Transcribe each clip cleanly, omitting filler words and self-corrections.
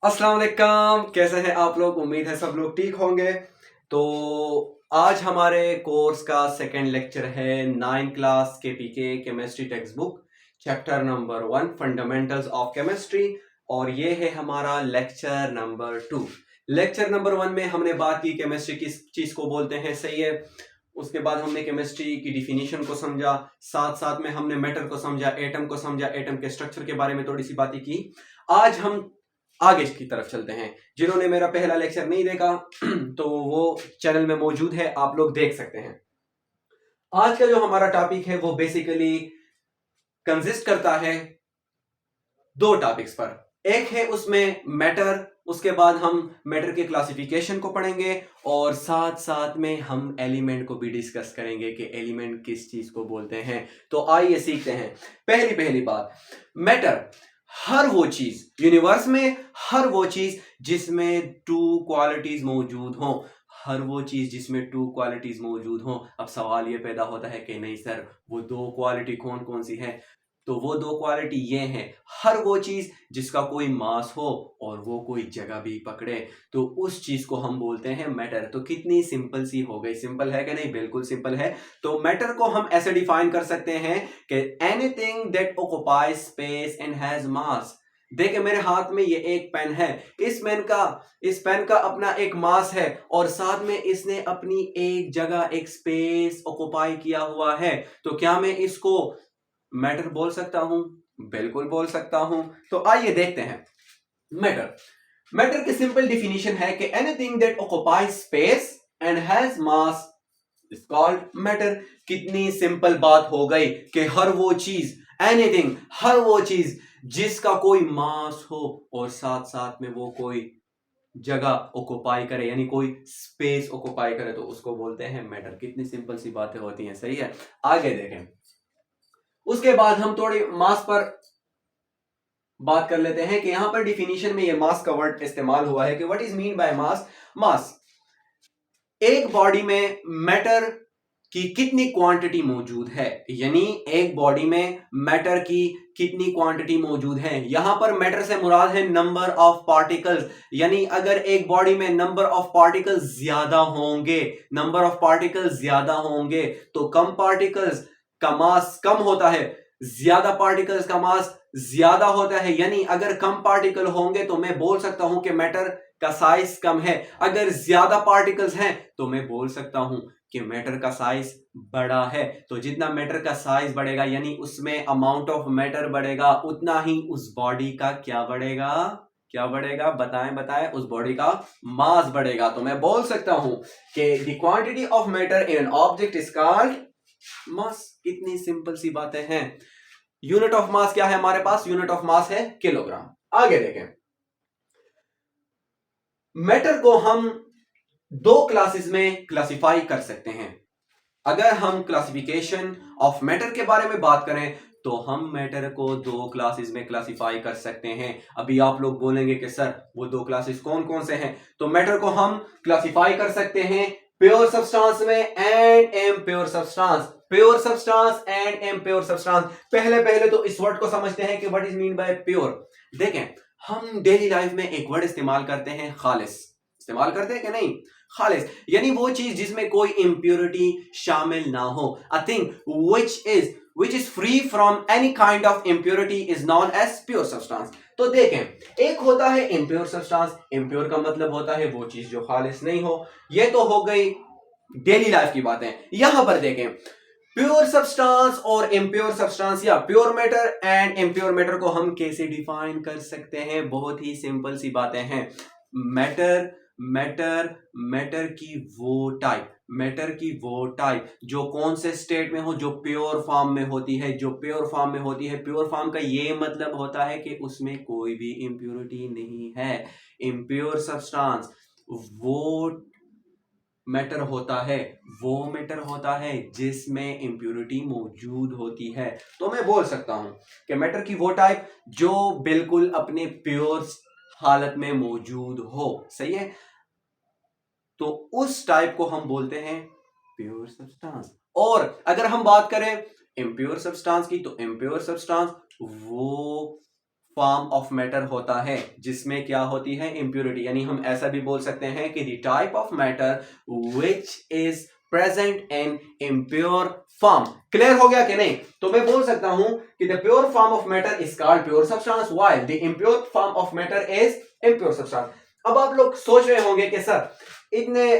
अस्सलाम वालेकुम, कैसे हैं आप लोग। उम्मीद है सब लोग ठीक होंगे। तो आज हमारे कोर्स का सेकंड लेक्चर है 9 class KPK chemistry text book, chapter number 1 fundamentals of chemistry. और ये है हमारा लेक्चर नंबर 2। लेक्चर नंबर 1 में हमने बात की केमिस्ट्री किस चीज को बोलते हैं, सही है। उसके बाद हमने केमिस्ट्री की डिफिनीशन को समझा, साथ साथ में हमने मैटर को समझा, एटम को समझा, एटम के स्ट्रक्चर के बारे में थोड़ी सी बातें की। आज हम आगे की तरफ चलते हैं। जिन्होंने मेरा पहला लेक्चर नहीं देखा तो वो चैनल में मौजूद है, आप लोग देख सकते हैं। आज का जो हमारा टॉपिक है वो बेसिकली कंसिस्ट करता है दो टॉपिक्स पर। एक है उसमें मैटर, उसके बाद हम मैटर के क्लासिफिकेशन को पढ़ेंगे और साथ साथ में हम एलिमेंट को भी डिस्कस करेंगे कि एलिमेंट किस चीज को बोलते हैं। तो आइए सीखते हैं। पहली बात, मैटर हर वो चीज यूनिवर्स में, हर वो चीज जिसमें टू क्वालिटीज मौजूद हो, हर वो चीज जिसमें टू क्वालिटीज मौजूद हो। अब सवाल ये पैदा होता है कि नहीं सर, वो दो क्वालिटी कौन कौन सी है। तो वो दो क्वालिटी ये हैं, हर वो चीज जिसका कोई मास हो और वो कोई जगह भी पकड़े, तो उस चीज को हम बोलते हैं मैटर। तो कितनी सिंपल सी हो गई, सिंपल है कि नहीं, बिल्कुल सिंपल है। तो मैटर को हम ऐसे डिफाइन कर सकते हैं कि anything that occupies space and has मास। देखिए मेरे हाथ में ये एक पेन है, इस पेन का अपना एक मास है और साथ में इसने अपनी एक जगह, एक स्पेस ऑक्युपाई किया हुआ है। तो क्या मैं इसको मैटर बोल सकता हूं? बिल्कुल बोल सकता हूं। तो आइए देखते हैं। मैटर मैटर की सिंपल डिफिनीशन है कि anything that occupies space and has mass is called matter. कितनी सिंपल बात हो गई कि हर वो चीज, एनीथिंग, हर वो चीज जिसका कोई मास हो और साथ साथ में वो कोई जगह ऑक्युपाई करे, यानी कोई स्पेस ऑक्युपाई करे, तो उसको बोलते हैं मैटर। कितनी सिंपल सी बातें होती हैं, सही है। आगे देखें। उसके बाद हम थोड़ी मास पर बात कर लेते हैं कि यहां पर डिफिनीशन में ये मास का वर्ड इस्तेमाल हुआ है कि what is mean by mass. Mass, एक बॉडी में मैटर की कितनी क्वांटिटी मौजूद है, यानी एक बॉडी में मैटर की कितनी क्वांटिटी मौजूद है। यहां पर मैटर से मुराद है नंबर ऑफ पार्टिकल्स, यानी अगर एक बॉडी में नंबर ऑफ पार्टिकल्स ज्यादा होंगे, तो कम पार्टिकल्स का मास कम होता है, ज्यादा पार्टिकल्स का मास ज्यादा होता है। यानी अगर कम पार्टिकल होंगे तो मैं बोल सकता हूं कि मैटर का साइज कम है। अगर ज्यादा पार्टिकल्स हैं तो मैं बोल सकता हूं कि मैटर का साइज बड़ा है। तो जितना मैटर का साइज बढ़ेगा, यानी उसमें अमाउंट ऑफ मैटर बढ़ेगा, उतना ही उस बॉडी का क्या बढ़ेगा, बताएं बताएं, उस बॉडी का मास बढ़ेगा। तो मैं बोल सकता हूं कि the quantity of matter in an object is called मास। कितनी सिंपल सी बातें हैं। यूनिट ऑफ मास क्या है हमारे पास? यूनिट ऑफ मास है किलोग्राम। आगे देखें। मैटर को हम दो क्लासेस में क्लासिफाई कर सकते हैं। अगर हम क्लासिफिकेशन ऑफ मैटर के बारे में बात करें तो हम मैटर को दो क्लासेस में क्लासिफाई कर सकते हैं। अभी आप लोग बोलेंगे कि सर वो दो क्लासेस कौन कौन से हैं। तो मैटर को हम क्लासिफाई कर सकते हैं प्योर सब्सटेंस में and impure substance. Pure substance and impure substance. पहले तो इस वर्ड को समझते हैं कि what is mean bye pure. देखें, हम डेली लाइफ में एक वर्ड इस्तेमाल करते हैं, खालिस। इस्तेमाल करते हैं कि नहीं? खालिस यानी वो चीज जिसमें कोई इंप्योरिटी शामिल ना हो। A thing which is free from any kind of impurity is known as pure substance। तो देखें, एक होता है impure substance। impure का मतलब होता है वो चीज जो खालिस नहीं हो। ये तो हो गई डेली लाइफ की बातें। यहां पर देखें, प्योर सब्सटेंस और इम्प्योर सब्सटेंस या pure matter and impure matter को हम कैसे डिफाइन कर सकते हैं? बहुत ही सिंपल सी बातें हैं। मैटर मैटर मैटर की वो टाइप जो कौन से स्टेट में हो, जो प्योर फॉर्म में होती है। प्योर फॉर्म का ये मतलब होता है कि उसमें कोई भी इम्प्योरिटी नहीं है। इम्प्योर सब्सटेंस वो मैटर होता है जिसमें इंप्योरिटी मौजूद होती है। तो मैं बोल सकता हूं कि मैटर की वो टाइप जो बिल्कुल अपने प्योर हालत में मौजूद हो, सही है। तो उस टाइप को हम बोलते हैं प्योर सब्सटेंस। और अगर हम बात करें इम्प्योर सब्सटेंस की, तो इम्प्योर सब्सटेंस वो फॉर्म ऑफ मैटर होता है जिसमें क्या होती है, इंप्योरिटी। यानी हम ऐसा भी बोल सकते हैं कि the type of matter which is present in impure form. Clear हो गया कि नहीं? तो मैं बोल सकता हूं कि the pure form of matter is called pure substance while the impure form of matter is impure substance. अब आप लोग सोच रहे होंगे कि सर इतने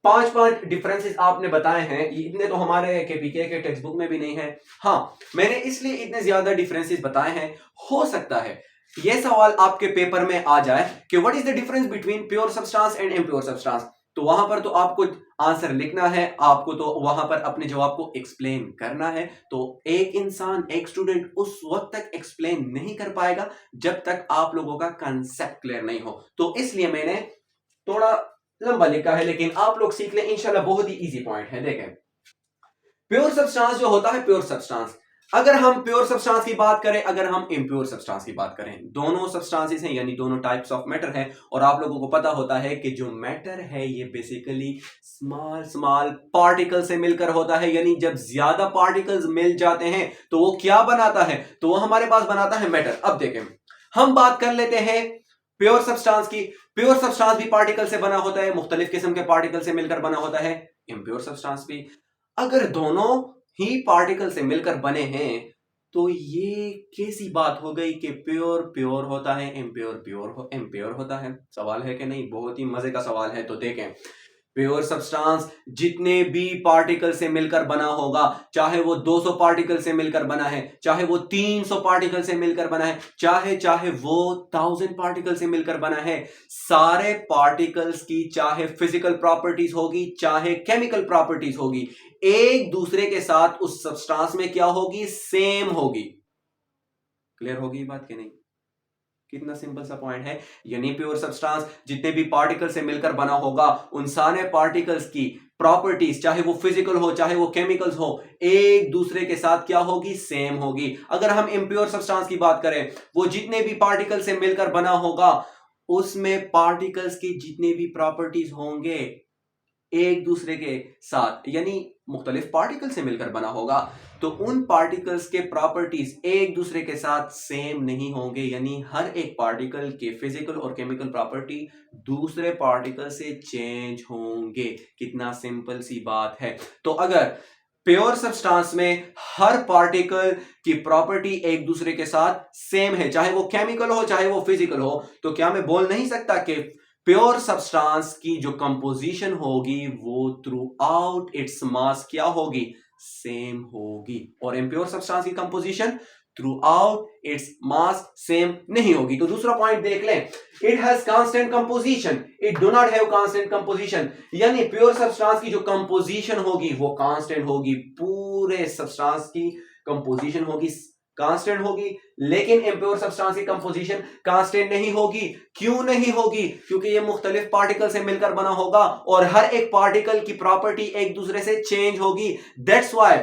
पांच डिफरेंसेस आपने बताए हैं, इतने तो हमारे केपीके के टेक्स्ट बुक में भी नहीं है। हाँ, मैंने इसलिए इतने ज्यादा डिफरेंसेस बताए हैं। हो सकता है यह सवाल आपके पेपर में आ जाए कि what is the difference between pure substance and impure substance. तो वहां पर तो आपको आंसर लिखना है, आपको तो वहां पर अपने जवाब को एक्सप्लेन करना है। तो एक इंसान, एक स्टूडेंट उस वक्त तक एक्सप्लेन नहीं कर पाएगा जब तक आप लोगों का कंसेप्ट क्लियर नहीं हो। तो इसलिए मैंने थोड़ा लंबा लिखा है, लेकिन आप लोग सीख लें इंशाल्लाह। बहुत ही इजी पॉइंट है। देखें, प्योर सब्सटेंस जो होता है, प्योर सब्सटेंस, अगर हम प्योर सब्सटेंस की बात करें, अगर हम इम्प्योर सब्सटेंस की बात करें, दोनों सब्सटेंसेस हैं, यानी दोनों टाइप्स ऑफ मैटर हैं। और आप लोगों को पता होता है कि जो मैटर है ये बेसिकली स्मॉल स्मॉल पार्टिकल से मिलकर होता है। यानी जब ज्यादा पार्टिकल्स मिल जाते हैं तो वो क्या बनाता है, तो वो हमारे पास बनाता है मैटर। अब देखें, हम बात कर लेते हैं प्योर सब्सटेंस की। प्योर सब्सटेंस भी पार्टिकल से बना होता है, मुख्तलिफ किस्म के पार्टिकल से मिलकर बना होता है। इम्प्योर सब्सटेंस भी अगर दोनों ही पार्टिकल से मिलकर बने हैं तो ये कैसी बात हो गई कि प्योर प्योर होता है, इम्प्योर इम्प्योर होता है। सवाल है कि नहीं? बहुत ही मजे का सवाल है। तो देखें, प्योर सब्सटेंस जितने भी पार्टिकल से मिलकर बना होगा, चाहे वो 200 पार्टिकल से मिलकर बना है, चाहे वो 300 पार्टिकल से मिलकर बना है, चाहे वो 1000 पार्टिकल से मिलकर बना है, सारे पार्टिकल्स की चाहे फिजिकल प्रॉपर्टीज होगी, चाहे केमिकल प्रॉपर्टीज होगी, एक दूसरे के साथ उस सब्सटेंस में क्या होगी, सेम होगी। क्लियर होगी बात कि नहीं? कितना सिंपल सा पॉइंट है। यानी प्योर सब्सटेंस जितने भी पार्टिकल से मिलकर बना होगा, उन सारे पार्टिकल्स की प्रॉपर्टीज, चाहे वो फिजिकल हो चाहे वो केमिकल्स हो, एक दूसरे के साथ क्या होगी, सेम होगी। अगर हम इम्प्योर सब्सटेंस की बात करें, वो जितने भी पार्टिकल से मिलकर बना होगा उसमें पार्टिकल्स की जितने भी प्रॉपर्टीज होंगे एक दूसरे के साथ, यानी मुख्तलिफ पार्टिकल से मिलकर बना होगा, तो उन पार्टिकल्स के प्रॉपर्टीज एक दूसरे के साथ सेम नहीं होंगे। यानी हर एक पार्टिकल के फिजिकल और केमिकल प्रॉपर्टी दूसरे पार्टिकल से चेंज होंगे। कितना सिंपल सी बात है। तो अगर प्योर सब्सटेंस में हर पार्टिकल की प्रॉपर्टी एक दूसरे के साथ सेम है, चाहे वो केमिकल हो चाहे वो फिजिकल हो, तो क्या मैं बोल नहीं सकता कि प्योर सब्सटेंस की जो कंपोजिशन होगी वो थ्रू आउट इट्स मास क्या होगी, सेम होगी। और इम्प्योर सब्सटेंस की composition through out its mass same नहीं होगी। तो दूसरा पॉइंट देख लें, it has constant composition, it do not have constant composition. यानी प्योर सब्सटेंस की जो कंपोजिशन होगी वो कांस्टेंट होगी, पूरे सब्सटेंस की कंपोजिशन होगी कांस्टेंट होगी, लेकिन इम्प्योर सब्सटेंस की कंपोजिशन कांस्टेंट नहीं होगी। क्यों नहीं होगी? क्योंकि ये मुख्तलिफ पार्टिकल से मिलकर बना होगा और हर एक पार्टिकल की प्रॉपर्टी एक दूसरे से चेंज होगी। That's why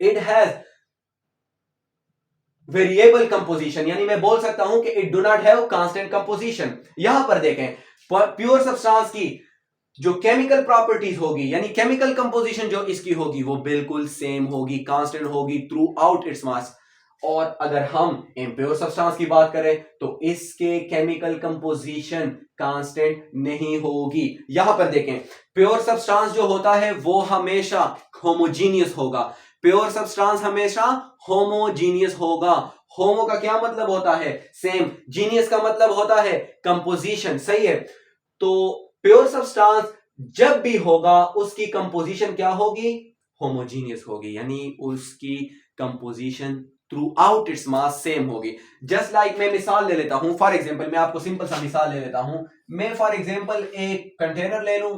it has variable composition. यानी मैं बोल सकता हूं कि it do not have constant composition. यहां पर देखें, प्योर सब्सटेंस की जो केमिकल प्रॉपर्टीज होगी, यानी केमिकल कंपोजिशन जो इसकी होगी वो बिल्कुल सेम होगी, कांस्टेंट होगी थ्रू आउट इट्स मास। और अगर हम इम्प्योर सब्सटेंस की बात करें तो इसके केमिकल कंपोजिशन कांस्टेंट नहीं होगी। यहां पर देखें, प्योर सब्सटेंस जो होता है वो हमेशा होमोजीनियस होगा। प्योर सब्सटेंस हमेशा होमोजीनियस होगा। होमो का क्या मतलब होता है, सेम। जीनियस का मतलब होता है कंपोजिशन, सही है। तो प्योर सब्सटेंस जब भी होगा उसकी कंपोजिशन क्या होगी, होमोजीनियस होगी, यानी उसकी composition through out its mass same होगी। जस्ट लाइक मैं मिसाल ले लेता हूं, फॉर एग्जांपल मैं आपको सिंपल सा मिसाल ले लेता हूं। मैं फॉर एग्जांपल एक कंटेनर ले लूं,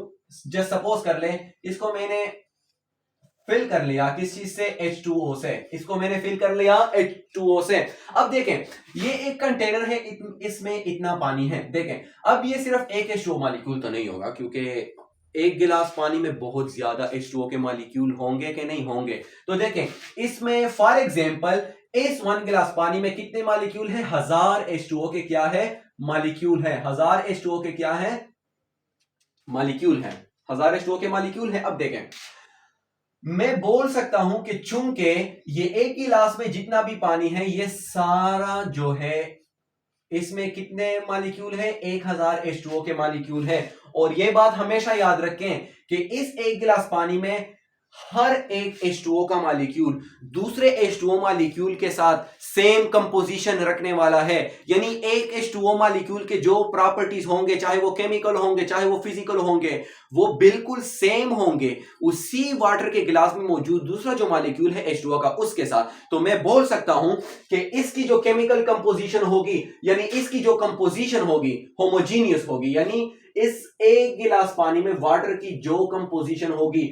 जस्ट सपोज कर ले इसको मैंने फिल कर लिया किस चीज से, H2O से। इसको मैंने फिल कर लिया H2O से। अब देखें, ये एक कंटेनर है, इसमें इतना पानी है। देखें, अब ये सिर्फ एक H2O मॉलिक्यूल तो नहीं होगा, क्योंकि एक गिलास पानी में बहुत ज्यादा H2O के मॉलिक्यूल होंगे कि नहीं होंगे। तो देखें, इसमें फॉर एग्जांपल इस 1 गिलास पानी में कितने मॉलिक्यूल है, 1000 H2O के क्या है, मॉलिक्यूल है। 1000 H2O के क्या है, मॉलिक्यूल है। 1000 H2O के मॉलिक्यूल है। अब देखें, मैं बोल सकता हूं कि चूंकि ये एक गिलास में जितना भी पानी है ये सारा जो है इसमें कितने मालिक्यूल है? 1000 H2O के मालिक्यूल है। और यह बात हमेशा याद रखें कि इस एक गिलास पानी में हर एक H2O का मालिक्यूल दूसरे H2O मालिक्यूल के साथ सेम कंपोजिशन रखने वाला है। यानी एक H2O मालिक्यूल के जो प्रॉपर्टीज होंगे, चाहे वो केमिकल होंगे चाहे वो फिजिकल होंगे, वो बिल्कुल सेम होंगे उसी वाटर के गिलास में मौजूद दूसरा जो मालिक्यूल है H2O का, उसके साथ। तो मैं बोल सकता हूं कि इसकी जो केमिकल कंपोजिशन होगी, यानी इसकी जो कंपोजिशन होगी होमोजीनियस होगी। यानी इस एक गिलास पानी में वाटर की जो कंपोजिशन होगी,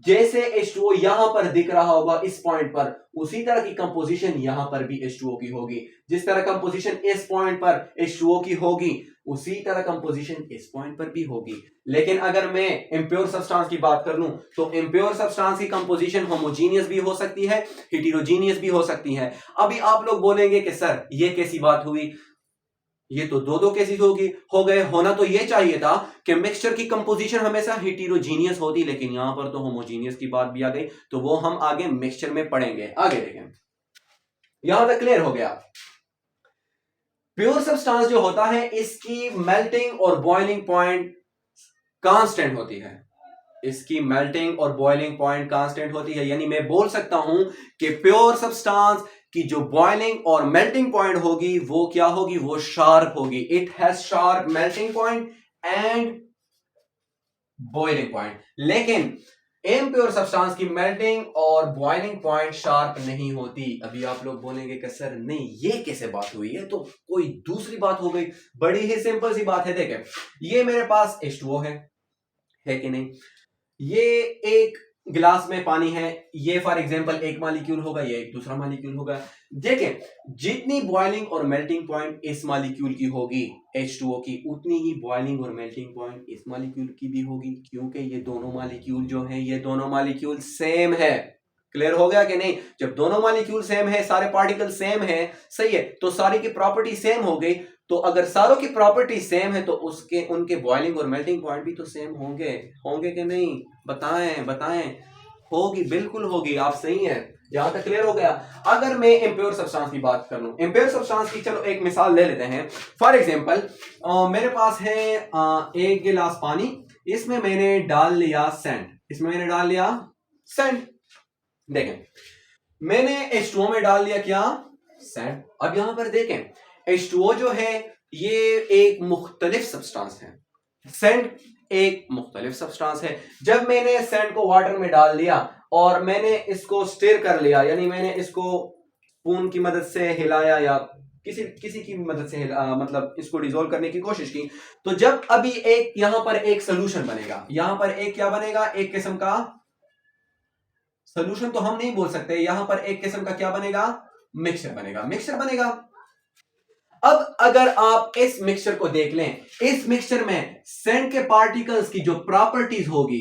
जैसे H2O यहां पर दिख रहा होगा इस पॉइंट पर, उसी तरह की कंपोजिशन यहां पर भी H2O की होगी। जिस तरह कंपोजिशन इस पॉइंट पर H2O की होगी, उसी तरह कंपोजिशन इस पॉइंट पर भी होगी। लेकिन अगर मैं इम्प्योर सब्सटेंस की बात कर लूं, तो इम्प्योर सब्सटेंस की कंपोजिशन होमोजीनियस भी हो सकती है, हेटेरोजीनियस भी हो सकती है। अभी आप लोग बोलेंगे कि सर ये कैसी बात हुई, ये तो दो केसेस हो गए। होना तो ये चाहिए था कि मिक्सचर की कंपोजिशन हमेशा हेटेरोजीनियस होती, लेकिन यहां पर तो होमोजीनियस की बात भी आ गई। तो वो हम आगे मिक्सचर में पढ़ेंगे। आगे देखें, यहां तक क्लियर हो गया। प्योर सब्सटेंस जो होता है, इसकी मेल्टिंग और बॉइलिंग पॉइंट कांस्टेंट होती है। इसकी मेल्टिंग और बॉइलिंग पॉइंट कांस्टेंट होती है। यानी मैं बोल सकता हूं कि प्योर सब्सटेंस की जो बॉइलिंग और मेल्टिंग पॉइंट होगी वो क्या होगी? वो शार्प होगी। It has sharp melting point and boiling point. लेकिन इम्प्योर सब्सटेंस की मेल्टिंग और बॉइलिंग पॉइंट शार्प नहीं होती। अभी आप लोग बोलेंगे कि सर नहीं, ये कैसे बात हुई? है तो कोई दूसरी बात हो गई। बड़ी ही सिंपल सी बात है। देखें, ये मेरे पास H2O है कि नहीं? ये एक गिलास में पानी है, ये फॉर एग्जांपल एक मालिक्यूल होगा, ये एक दूसरा मालिक्यूल होगा। देखें, जितनी बॉइलिंग और मेल्टिंग पॉइंट इस मालिक्यूल की होगी H2O की, उतनी ही बॉइलिंग और मेल्टिंग पॉइंट इस मालिक्यूल की भी होगी, क्योंकि ये दोनों मालिक्यूल जो है, ये दोनों मालिक्यूल सेम है। क्लियर हो गया कि नहीं? जब दोनों मालिक्यूल सेम है, सारे पार्टिकल सेम है, सही है, तो सारी की प्रॉपर्टी सेम हो गई। तो अगर सारों की प्रॉपर्टी सेम है तो उसके उनके बॉइलिंग और मेल्टिंग पॉइंट भी तो सेम होंगे। होंगे कि नहीं? बताएं। होगी, बिल्कुल होगी। आप सही हैं। यहां तक क्लियर हो गया। अगर मैं इम्प्योर सब्सटेंस की बात कर लूं, इम्प्योर सब्सटेंस की चलो एक मिसाल ले लेते हैं। फॉर एग्जांपल, मेरे पास है एक गिलास पानी, इसमें मैंने डाल लिया सैंड। देखें, मैंने H2O में डाल लिया क्या? सैंड। अब यहां पर देखें, H2O जो है ये एक मुख्तलिफ सब्सटेंस है, सैंड एक मुख्तलिफ सब्सटेंस है। जब मैंने सैंड को वाटर में डाल दिया और मैंने इसको स्टिर कर लिया, यानी मैंने इसको स्पून की मदद से हिलाया या किसी की मदद से मतलब इसको डिसॉल्व करने की कोशिश की, तो जब अभी एक यहां पर एक सोल्यूशन बनेगा, यहां पर एक क्या बनेगा? एक किस्म का सोल्यूशन तो हम नहीं बोल सकते, यहां पर एक किस्म का क्या बनेगा? मिक्सचर बनेगा। अब अगर आप इस मिक्सचर को देख लें, इस मिक्सचर में सैंड के पार्टिकल्स की जो प्रॉपर्टीज होगी,